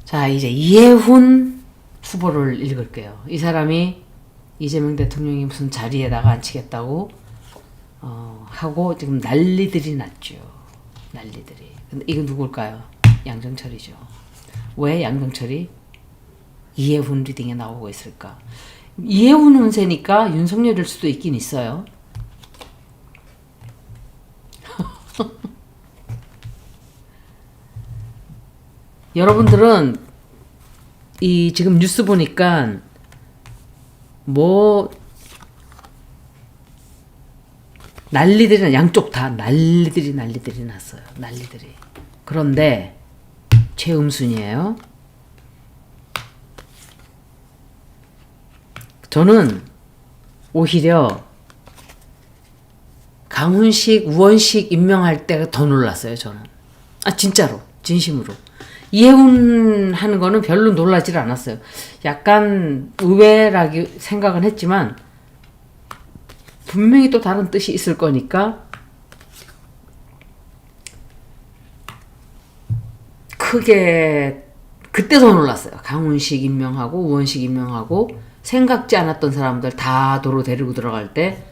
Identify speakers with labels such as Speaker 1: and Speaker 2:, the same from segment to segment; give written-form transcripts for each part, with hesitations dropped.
Speaker 1: 자, 이제 이해훈 후보를 읽을게요. 이 사람이 이재명 대통령이 무슨 자리에다가 앉히겠다고 하고 지금 난리들이 났죠. 난리들이. 근데 이건 누굴까요? 양정철이죠. 왜 양정철이 이해훈 리딩에 나오고 있을까? 이해훈 운세니까 윤석열일 수도 있긴 있어요. 여러분들은 이 지금 뉴스 보니까 뭐 난리들이 양쪽 다 난리들이 났어요. 난리들이. 그런데 최음순이에요. 저는 오히려 강훈식, 우원식 임명할 때가 더 놀랐어요. 저는. 아 진짜로. 진심으로. 이해훈 하는 거는 별로 놀라질 않았어요. 약간 의외라고 생각은 했지만 분명히 또 다른 뜻이 있을 거니까 크게 그때 더 놀랐어요. 강훈식 임명하고 우원식 임명하고 생각지 않았던 사람들 다 도로 데리고 들어갈 때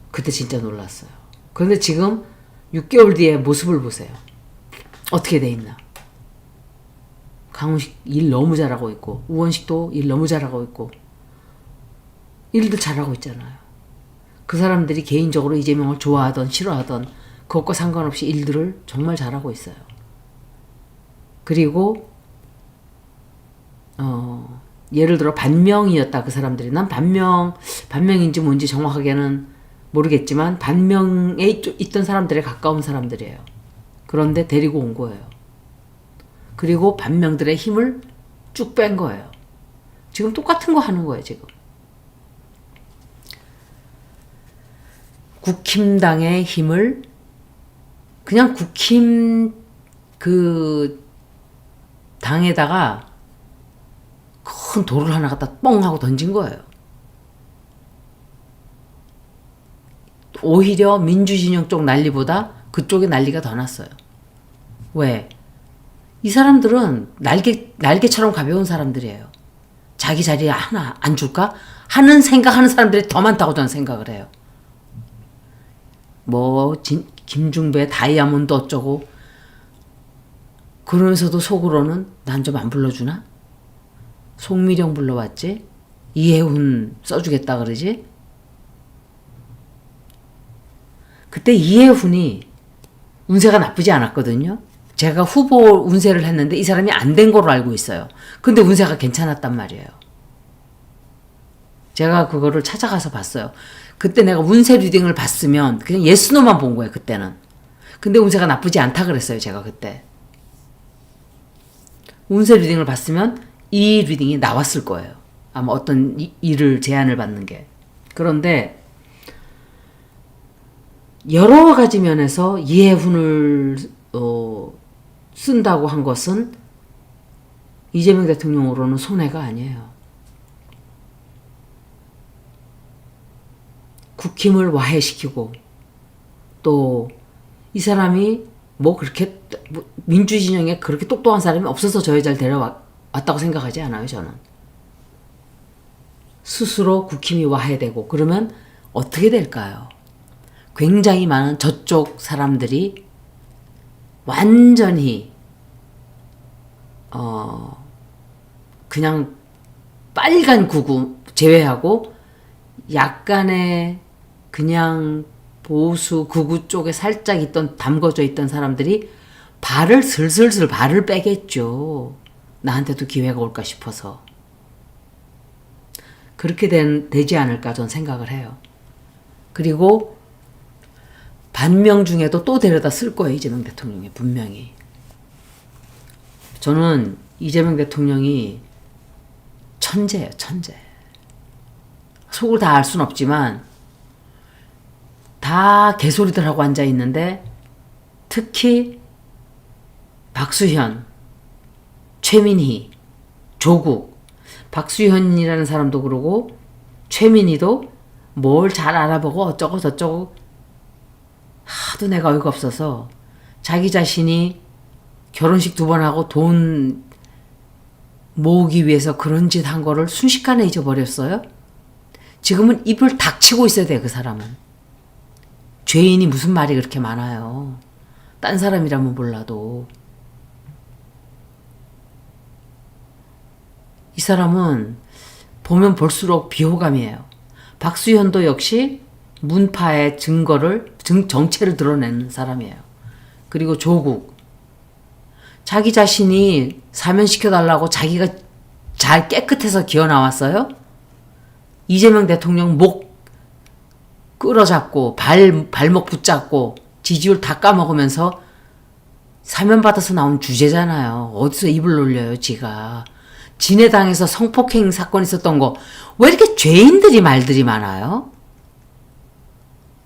Speaker 1: 그때 진짜 놀랐어요. 그런데 지금 6개월 뒤에 모습을 보세요. 어떻게 돼 있나. 강훈식 일 너무 잘하고 있고 우원식도 일 너무 잘하고 있고 일도 잘하고 있잖아요. 그 사람들이 개인적으로 이재명을 좋아하던 싫어하던 그것과 상관없이 일들을 정말 잘하고 있어요. 그리고 예를 들어 반명이었다 그 사람들이. 난 반명인지 뭔지 정확하게는 모르겠지만 반명에 있던 사람들에 가까운 사람들이에요. 그런데 데리고 온 거예요. 그리고 반명들의 힘을 쭉 뺀 거예요. 지금 똑같은 거 하는 거예요, 지금. 국힘당의 힘을 그냥 국힘 그 당에다가 큰 돌을 하나 갖다 뻥 하고 던진 거예요. 오히려 민주진영 쪽 난리보다 그쪽의 난리가 더 났어요. 왜? 이 사람들은 날개처럼 가벼운 사람들이에요. 자기 자리에 하나 안 줄까? 하는 생각하는 사람들이 더 많다고 저는 생각을 해요. 뭐 김중배 다이아몬드 어쩌고 그러면서도 속으로는 난 좀 안 불러주나? 송미령 불러왔지? 이해훈 써주겠다 그러지? 그때 이해훈이 운세가 나쁘지 않았거든요. 제가 후보 운세를 했는데 이 사람이 안 된 거로 알고 있어요. 근데 운세가 괜찮았단 말이에요. 제가 그거를 찾아가서 봤어요. 그때 내가 운세 리딩을 봤으면 그냥 예스노만 본 거예요. 그때는. 근데 운세가 나쁘지 않다 그랬어요. 제가 그때. 운세 리딩을 봤으면 이 리딩이 나왔을 거예요. 아마 어떤 일을 제안을 받는 게. 그런데 여러 가지 면에서 이해훈을 쓴다고 한 것은 이재명 대통령으로는 손해가 아니에요. 국힘을 와해시키고 또 이 사람이 뭐 그렇게 민주진영에 그렇게 똑똑한 사람이 없어서 저 여자를 데려왔다고 생각하지 않아요. 저는. 스스로 국힘이 와해되고 그러면 어떻게 될까요? 굉장히 많은 저쪽 사람들이 완전히 그냥 빨간 구구 제외하고 약간의 그냥 보수 극우 쪽에 살짝 담궈져 있던 사람들이 슬슬 발을 빼겠죠. 나한테도 기회가 올까 싶어서. 그렇게 되지 않을까 전 생각을 해요. 그리고 반명 중에도 또 데려다 쓸 거예요. 이재명 대통령이 분명히. 저는 이재명 대통령이 천재예요. 천재. 속을 다 알 순 없지만 다 개소리들 하고 앉아 있는데 특히 박수현, 최민희, 조국, 박수현이라는 사람도 그러고 최민희도 뭘 잘 알아보고 어쩌고 저쩌고 하도 내가 어이가 없어서 자기 자신이 결혼식 2번 하고 돈 모으기 위해서 그런 짓 한 거를 순식간에 잊어버렸어요? 지금은 입을 닥치고 있어야 돼, 그 사람은. 죄인이 무슨 말이 그렇게 많아요. 딴 사람이라면 몰라도. 이 사람은 보면 볼수록 비호감이에요. 박수현도 역시 문파의 정체를 드러내는 사람이에요. 그리고 조국. 자기 자신이 사면시켜달라고 자기가 잘 깨끗해서 기어 나왔어요? 이재명 대통령 목 끌어잡고 발목 붙잡고 지지율 다 까먹으면서 사면받아서 나온 주제잖아요. 어디서 입을 놀려요, 지가. 지네 당에서 성폭행 사건 있었던 거 왜 이렇게 죄인들이 말들이 많아요?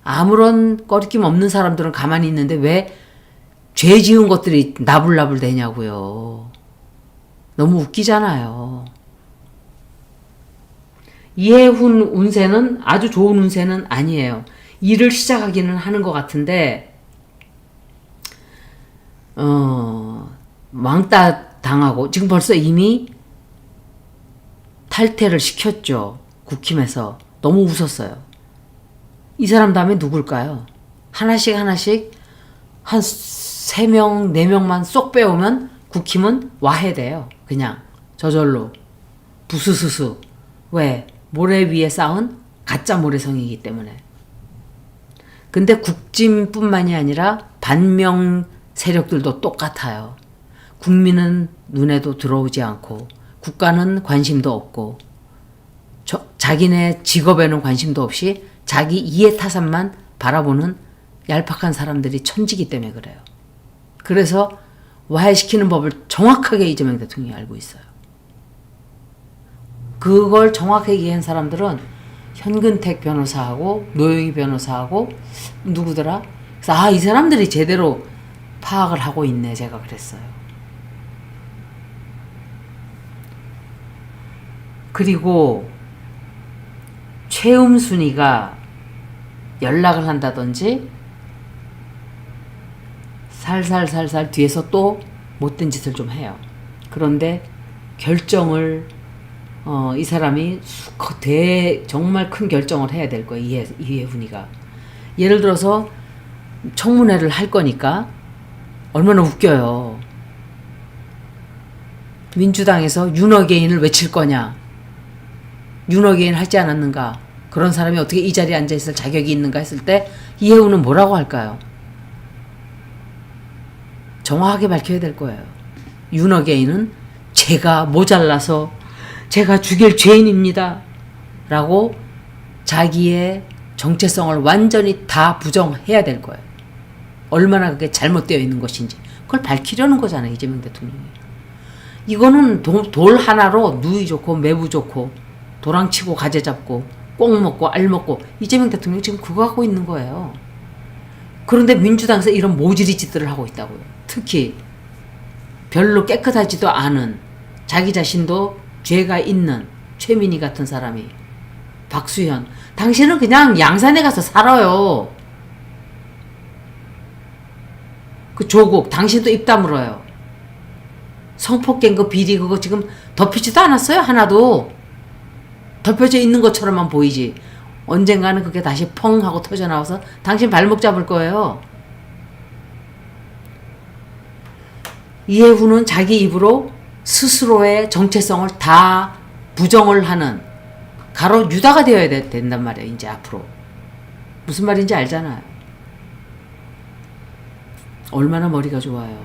Speaker 1: 아무런 꺼리낌 없는 사람들은 가만히 있는데 왜 죄 지은 것들이 나불나불 되냐고요. 너무 웃기잖아요. 이해훈 운세는 아주 좋은 운세는 아니에요. 일을 시작하기는 하는 것 같은데 왕따 당하고 지금 벌써 이미 탈퇴를 시켰죠. 국힘에서. 너무 웃었어요. 이 사람 다음에 누굴까요? 하나씩 한 3명, 4명만 쏙 빼오면 국힘은 와해돼요. 그냥 저절로. 부스스스. 왜? 모래 위에 쌓은 가짜 모래성이기 때문에. 근데 국진뿐만이 아니라 반명 세력들도 똑같아요. 국민은 눈에도 들어오지 않고 국가는 관심도 없고 자기네 직업에는 관심도 없이 자기 이해타산만 바라보는 얄팍한 사람들이 천지기 때문에 그래요. 그래서 와해시키는 법을 정확하게 이재명 대통령이 알고 있어요. 그걸 정확하게 얘기한 사람들은 현근택 변호사하고 노영희 변호사하고 누구더라? 그래서 이 사람들이 제대로 파악을 하고 있네, 제가 그랬어요. 그리고 최음순이가 연락을 한다든지 살살 뒤에서 또 못된 짓을 좀 해요. 그런데 결정을 이 사람이 정말 큰 결정을 해야 될 거예요. 이해훈이가. 예를 들어서 청문회를 할 거니까 얼마나 웃겨요. 민주당에서 윤어게인을 외칠 거냐. 윤어게인 하지 않았는가. 그런 사람이 어떻게 이 자리에 앉아있을 자격이 있는가 했을 때 이해훈은 뭐라고 할까요? 정확하게 밝혀야 될 거예요. 윤어게인은 제가 모자라서 제가 죽일 죄인입니다. 라고 자기의 정체성을 완전히 다 부정해야 될 거예요. 얼마나 그게 잘못되어 있는 것인지. 그걸 밝히려는 거잖아요. 이재명 대통령이. 이거는 돌 하나로 누이 좋고 매부 좋고 도랑치고 가재 잡고 꼭 먹고 알 먹고 이재명 대통령이 지금 그거 하고 있는 거예요. 그런데 민주당에서 이런 모질이 짓들을 하고 있다고요. 특히 별로 깨끗하지도 않은 자기 자신도 죄가 있는 최민희 같은 사람이 박수현. 당신은 그냥 양산에 가서 살아요. 그 조국. 당신도 입 다물어요. 성폭행 그 비리 그거 지금 덮이지도 않았어요. 하나도. 덮여져 있는 것처럼만 보이지. 언젠가는 그게 다시 펑 하고 터져나와서 당신 발목 잡을 거예요. 이해훈은 자기 입으로 스스로의 정체성을 다 부정을 하는 가로 유다가 되어야 된단 말이에요. 이제 앞으로. 무슨 말인지 알잖아요. 얼마나 머리가 좋아요.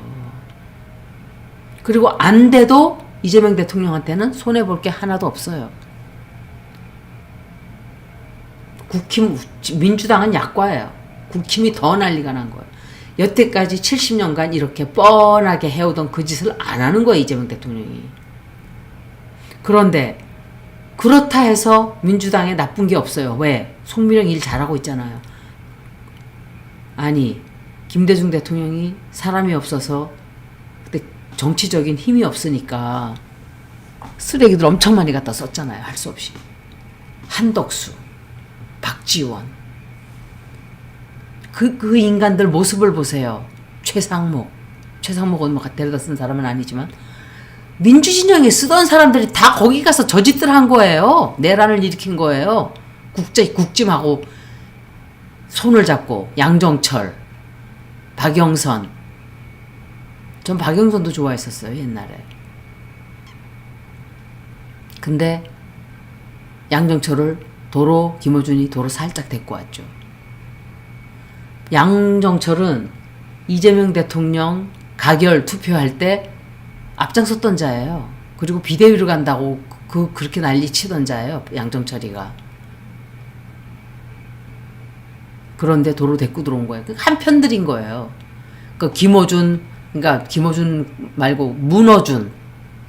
Speaker 1: 그리고 안 돼도 이재명 대통령한테는 손해볼 게 하나도 없어요. 민주당은 약과예요. 국힘이 더 난리가 난 거예요. 여태까지 70년간 이렇게 뻔하게 해오던 그 짓을 안 하는 거예요. 이재명 대통령이. 그런데 그렇다 해서 민주당에 나쁜 게 없어요. 왜? 송민영 일 잘하고 있잖아요. 아니 김대중 대통령이 사람이 없어서 그때 정치적인 힘이 없으니까 쓰레기들 엄청 많이 갖다 썼잖아요. 할 수 없이. 한덕수, 박지원. 그 인간들 모습을 보세요. 최상목은 뭐 데려다 쓴 사람은 아니지만 민주진영에 쓰던 사람들이 다 거기 가서 저 짓들 한 거예요. 내란을 일으킨 거예요. 국짐하고 손을 잡고 양정철, 박영선. 전 박영선도 좋아했었어요, 옛날에. 근데 양정철을 김어준이 도로 살짝 데리고 왔죠. 양정철은 이재명 대통령 가결 투표할 때 앞장섰던 자예요. 그리고 비대위로 간다고 그렇게 난리 치던 자예요, 양정철이가. 그런데 도로 데리고 들어온 거예요. 한편들인 거예요. 김어준 말고 문어준,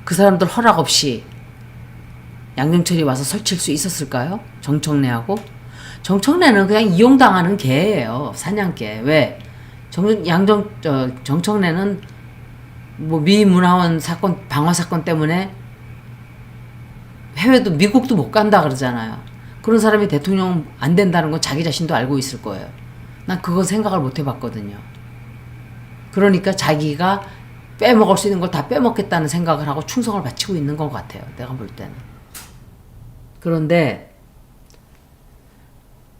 Speaker 1: 그 사람들 허락 없이 양정철이 와서 설칠 수 있었을까요? 정청래하고? 정청래는 그냥 이용당하는 개예요. 사냥개. 왜? 정청래는 뭐 미문화원 사건, 방화 사건 때문에 해외도, 미국도 못 간다 그러잖아요. 그런 사람이 대통령 안 된다는 건 자기 자신도 알고 있을 거예요. 난 그거 생각을 못 해봤거든요. 그러니까 자기가 빼먹을 수 있는 걸 다 빼먹겠다는 생각을 하고 충성을 바치고 있는 것 같아요. 내가 볼 때는. 그런데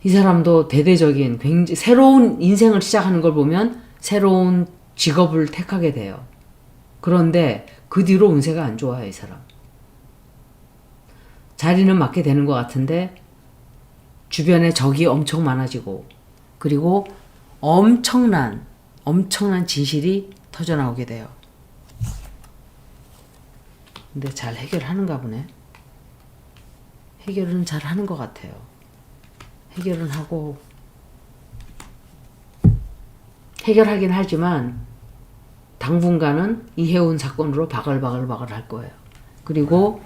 Speaker 1: 이 사람도 대대적인 굉장히 새로운 인생을 시작하는 걸 보면 새로운 직업을 택하게 돼요. 그런데 그 뒤로 운세가 안 좋아요, 이 사람. 자리는 맡게 되는 것 같은데 주변에 적이 엄청 많아지고, 그리고 엄청난 진실이 터져나오게 돼요. 근데 잘 해결하는가 보네. 해결은 잘 하는 것 같아요. 해결은 하고, 해결하긴 하지만 당분간은 이해운 사건으로 바글바글 할 거예요. 그리고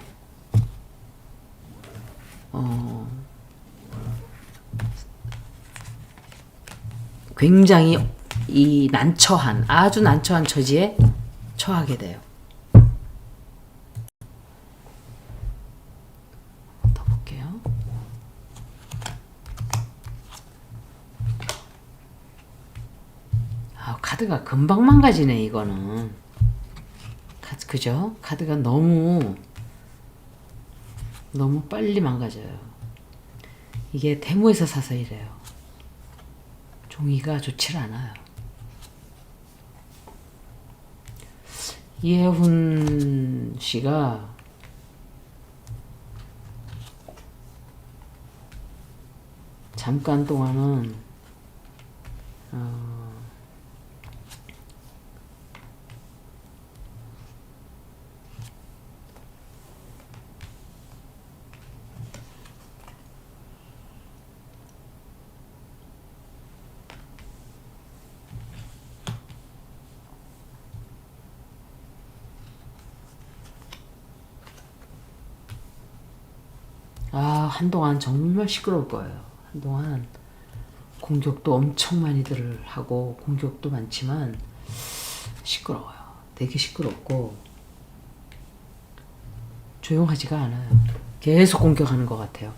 Speaker 1: 굉장히 아주 난처한 처지에 처하게 돼요. 더 볼게요. 카드가 금방 망가지네, 이거는. 그죠? 카드가 너무 빨리 망가져요. 이게 태무에서 사서 이래요. 종이가 좋질 않아요. 이해훈 씨가 잠깐 동안은 한동안 정말 시끄러울 거예요. 한동안 공격도 엄청 많이들 하고, 공격도 많지만 시끄러워요. 되게 시끄럽고 조용하지가 않아요. 계속 공격하는 것 같아요.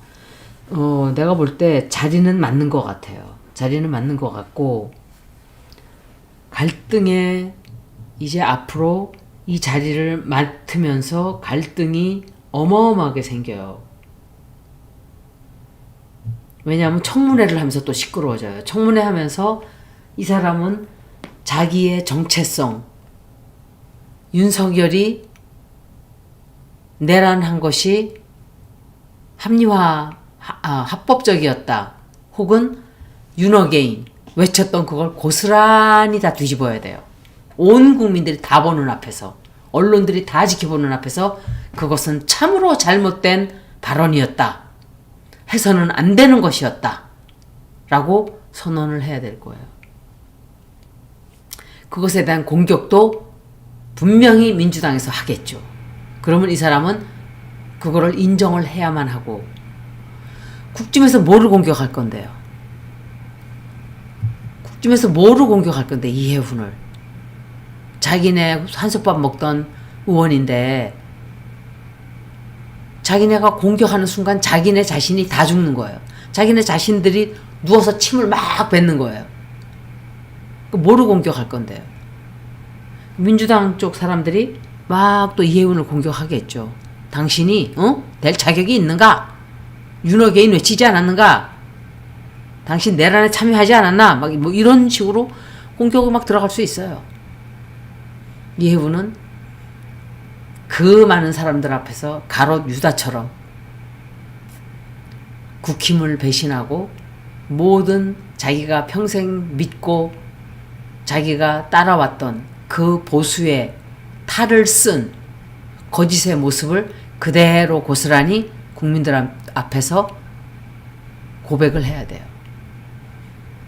Speaker 1: 내가 볼 때 자리는 맞는 것 같아요. 자리는 맞는 것 같고, 갈등에 이제 앞으로 이 자리를 맡으면서 갈등이 어마어마하게 생겨요. 왜냐하면 청문회를 하면서 또 시끄러워져요. 청문회 하면서 이 사람은 자기의 정체성, 윤석열이 내란한 것이 합법적이었다, 혹은 윤어게인 외쳤던 그걸 고스란히 다 뒤집어야 돼요. 온 국민들이 다 보는 앞에서, 언론들이 다 지켜보는 앞에서 그것은 참으로 잘못된 발언이었다, 해서는 안 되는 것이었다 라고 선언을 해야 될 거예요. 그것에 대한 공격도 분명히 민주당에서 하겠죠. 그러면 이 사람은 그거를 인정을 해야만 하고, 국짐에서 뭐를 공격할 건데요? 국짐에서 뭐를 공격할 건데, 이해훈을. 자기네 한솥밥 먹던 의원인데 자기네가 공격하는 순간 자기네 자신이 다 죽는 거예요. 자기네 자신들이 누워서 침을 막 뱉는 거예요. 뭐를 공격할 건데요? 민주당 쪽 사람들이 막 또 이해운을 공격하겠죠. 당신이 될 자격이 있는가? 윤호개인 외치지 않았는가? 당신 내란에 참여하지 않았나? 막 뭐 이런 식으로 공격이 막 들어갈 수 있어요. 이해운은 그 많은 사람들 앞에서 가롯 유다처럼 국힘을 배신하고 모든 자기가 평생 믿고 자기가 따라왔던 그 보수의 탈을 쓴 거짓의 모습을 그대로 고스란히 국민들 앞에서 고백을 해야 돼요.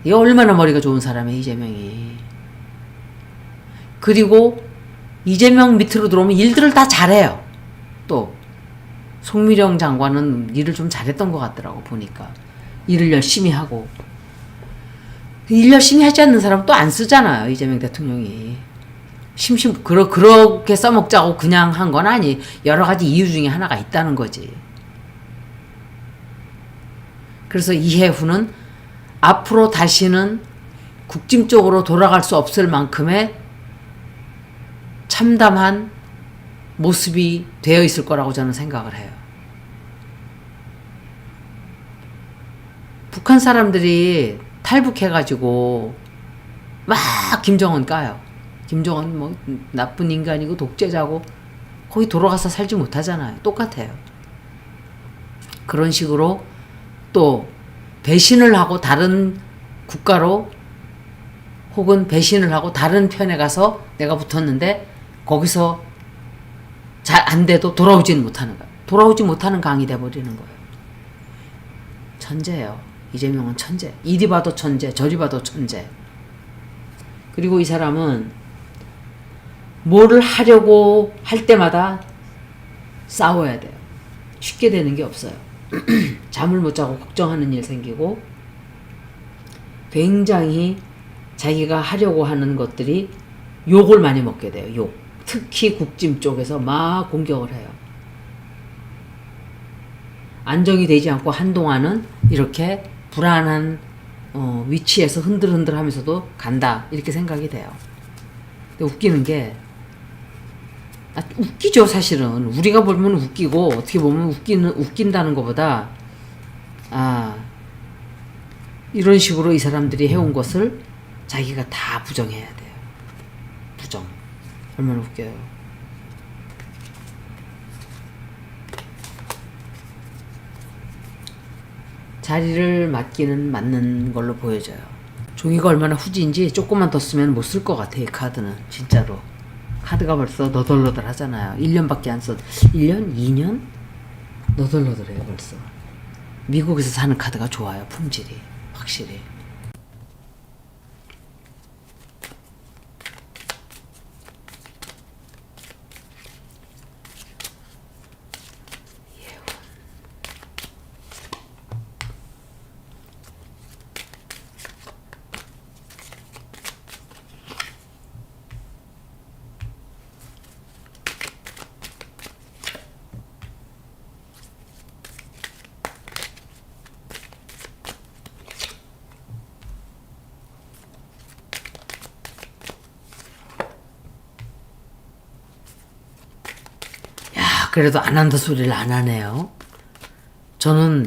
Speaker 1: 이 얼마나 머리가 좋은 사람이에요, 이재명이. 그리고 이재명 밑으로 들어오면 일들을 다 잘해요. 또 송미령 장관은 일을 좀 잘했던 것 같더라고 보니까. 일을 열심히 하고. 일 열심히 하지 않는 사람 또 안 쓰잖아요, 이재명 대통령이. 그렇게 써먹자고 그냥 한 건 아니. 여러 가지 이유 중에 하나가 있다는 거지. 그래서 이해훈은 앞으로 다시는 국짐 쪽으로 돌아갈 수 없을 만큼의 참담한 모습이 되어 있을 거라고 저는 생각을 해요. 북한 사람들이 탈북해가지고 막 김정은 까요. 김정은 뭐 나쁜 인간이고 독재자고 거기 돌아가서 살지 못하잖아요. 똑같아요. 그런 식으로 또 배신을 하고 다른 국가로 혹은 배신을 하고 다른 편에 가서 내가 붙었는데 거기서 잘 안 돼도 돌아오지는 못하는 거야. 돌아오지 못하는 강이 돼버리는 거예요. 천재예요. 이재명은 천재. 이리 봐도 천재, 저리 봐도 천재. 그리고 이 사람은 뭐를 하려고 할 때마다 싸워야 돼요. 쉽게 되는 게 없어요. 잠을 못 자고 걱정하는 일 생기고 굉장히 자기가 하려고 하는 것들이 욕을 많이 먹게 돼요. 욕. 특히 국짐 쪽에서 막 공격을 해요. 안정이 되지 않고 한동안은 이렇게 불안한 위치에서 흔들흔들 하면서도 간다. 이렇게 생각이 돼요. 근데 웃기는 게 웃기죠, 사실은. 우리가 보면 웃기고 어떻게 보면 웃긴다는 것보다 이런 식으로 이 사람들이 해온 것을 자기가 다 부정해야 돼요. 부정. 얼마나 웃겨요. 자리를 맡기는 맞는 걸로 보여져요. 종이가 얼마나 후지인지 조금만 더 쓰면 못 쓸 것 같아, 이 카드는. 진짜로. 카드가 벌써 너덜너덜 하잖아요. 1년밖에 안 썼. 1년? 2년? 너덜너덜해요, 벌써. 미국에서 사는 카드가 좋아요, 품질이. 확실히. 그래도 안 한다 소리를 안 하네요. 저는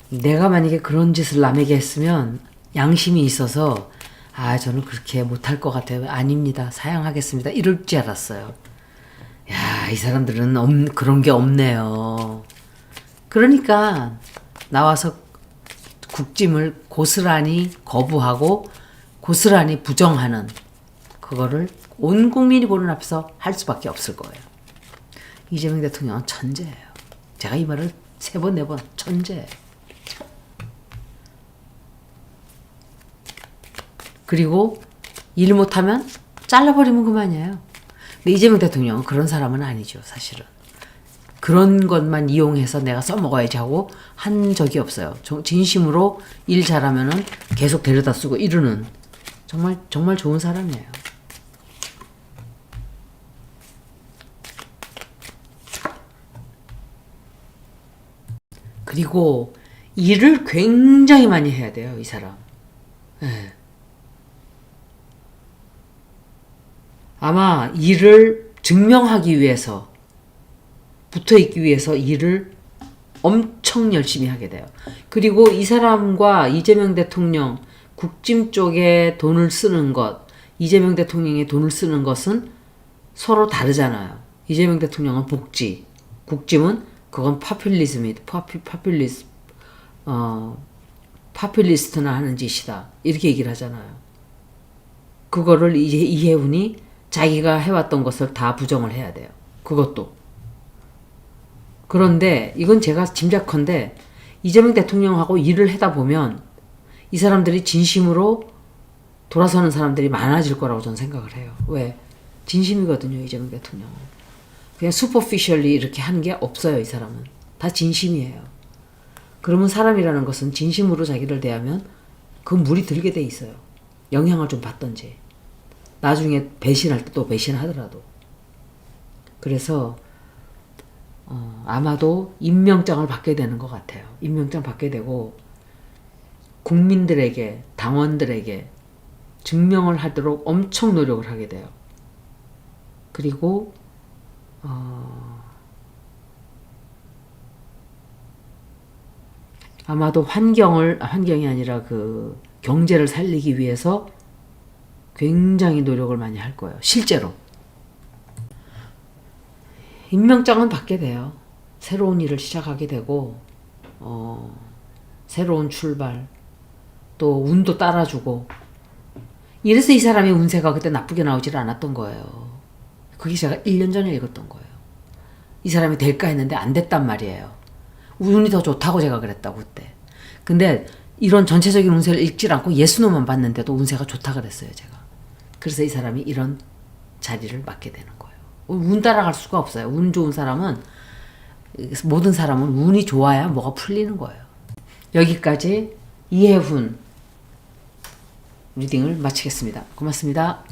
Speaker 1: 내가 만약에 그런 짓을 남에게 했으면 양심이 있어서 저는 그렇게 못할 것 같아요. 아닙니다. 사양하겠습니다. 이럴 줄 알았어요. 이 사람들은 그런 게 없네요. 그러니까 나와서 국짐을 고스란히 거부하고 고스란히 부정하는 그거를 온 국민이 보는 앞에서 할 수밖에 없을 거예요. 이재명 대통령은 천재예요. 제가 이 말을 3번, 4번 천재예요. 그리고 일 못하면 잘라버리면 그만이에요. 근데 이재명 대통령은 그런 사람은 아니죠, 사실은. 그런 것만 이용해서 내가 써먹어야지 하고 한 적이 없어요. 진심으로 일 잘하면은 계속 데려다 쓰고 이러는 정말 좋은 사람이에요. 그리고 일을 굉장히 많이 해야 돼요, 이 사람. 네. 아마 일을 증명하기 위해서, 붙어있기 위해서 일을 엄청 열심히 하게 돼요. 그리고 이 사람과 이재명 대통령 국짐 쪽에 돈을 쓰는 것, 이재명 대통령의 돈을 쓰는 것은 서로 다르잖아요. 이재명 대통령은 복지, 국짐은 그건 파퓰리스트나 하는 짓이다. 이렇게 얘기를 하잖아요. 그거를 이제 이해운이 자기가 해왔던 것을 다 부정을 해야 돼요. 그것도. 그런데 이건 제가 짐작컨대 이재명 대통령하고 일을 하다 보면 이 사람들이 진심으로 돌아서는 사람들이 많아질 거라고 저는 생각을 해요. 왜? 진심이거든요, 이재명 대통령은. 그냥 슈퍼피셜리 이렇게 하는 게 없어요, 이 사람은. 다 진심이에요. 그러면 사람이라는 것은 진심으로 자기를 대하면 그 물이 들게 돼 있어요. 영향을 좀 받던지. 나중에 배신할 때 또 배신하더라도. 그래서 아마도 임명장을 받게 되는 것 같아요. 임명장 받게 되고 국민들에게, 당원들에게 증명을 하도록 엄청 노력을 하게 돼요. 그리고 아마도 환경이 아니라 그 경제를 살리기 위해서 굉장히 노력을 많이 할 거예요. 실제로. 임명장은 받게 돼요. 새로운 일을 시작하게 되고, 새로운 출발, 또 운도 따라주고. 이래서 이 사람의 운세가 그때 나쁘게 나오질 않았던 거예요. 그게 제가 1년 전에 읽었던 거예요. 이 사람이 될까 했는데 안 됐단 말이에요. 운이 더 좋다고 제가 그랬다고 그때. 근데 이런 전체적인 운세를 읽질 않고 예수노만 봤는데도 운세가 좋다 그랬어요, 제가. 그래서 이 사람이 이런 자리를 맡게 되는 거예요. 운 따라갈 수가 없어요. 운 좋은 사람은, 모든 사람은 운이 좋아야 뭐가 풀리는 거예요. 여기까지 이해훈 리딩을 마치겠습니다. 고맙습니다.